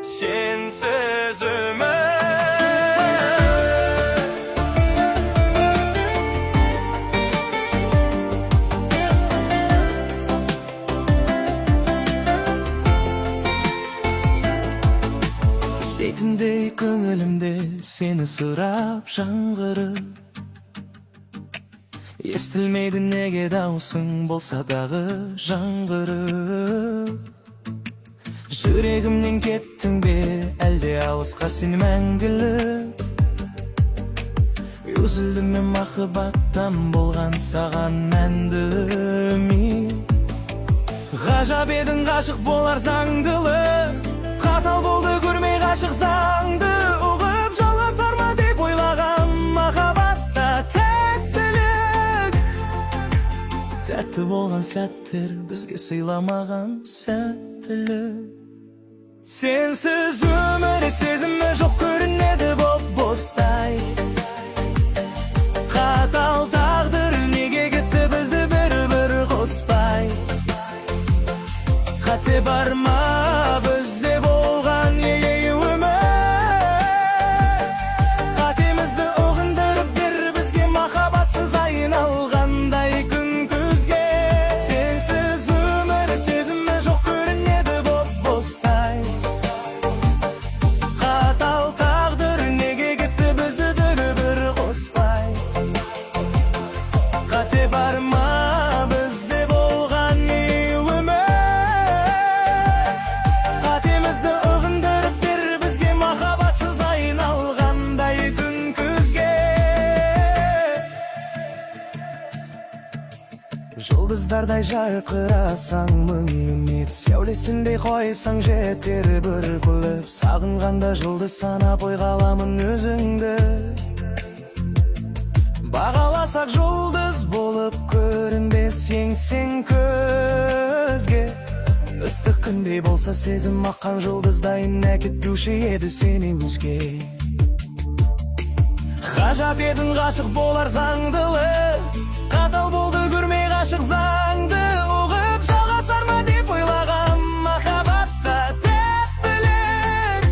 sensiz ömür. İsteytindey көңілімде сені сұрап жаңғырып, естілмейді неге даусың болса дағы жаңғырып. Жүрегімнен кеттің бе әлде алысқа сен мәңгілік? Үзілдім мен махаббаттан болған саған мәнді үміт. Ғажап едің ғашық болар заңдылық, қатал болды көрмей ғашық заңды. Ұғып жалғасар ма деп ойлаған махаббатта тәттілік. Тәтті болған сәттер бізге сыйламаған сәттілік. Сенсіз өмір сезімі жоқ көрінеді боп-бостай. Қатал тағдыр неге кетті бізді бір-бір қоспай. Қате бар ма бізде болған неге өмір? Қатемізді ұғындырып бер бізге махаббатсыз айналғандай күн күзге. Сенсіз өмір сезімі жоқ көрінеді боп-бостай. Қатал тағдыр неге кетті бізді бір-бір қоспай. Қате бар ма бізде болған неге өмір? Қатемізді ұғындырып бер бізге махаббатсыз айналғандай күн күзге. Жұлдыздардай жарқырасаң мың үміт, сәулесіндей қойсаң жетер бір күліп. Сағынғанда жұлдыз санап ойға аламын өзіңді. Бағаласақ жұлдыз болып көрінбесең сен көзге. Ыстық күндей болса сезім аққан жұлдыздайын әкетуші еді сені өзге. Ғажап едің ғашық болар заңдылық, қатал болды көрмей ғашық заңды. Ұғып жалғасар ма деп ойлаған махаббатта тәттілік.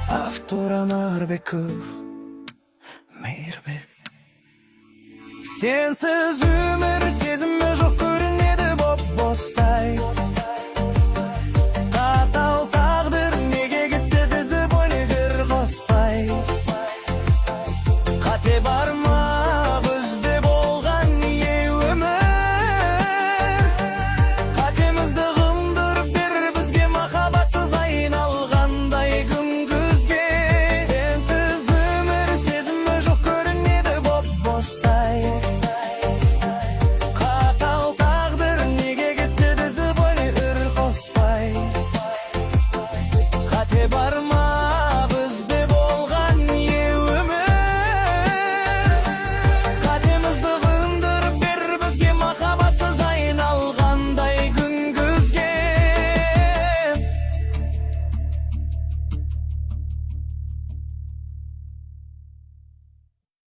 Автор Анарбеков, Мейірбек. Сенсіз өмір сезімі жоқ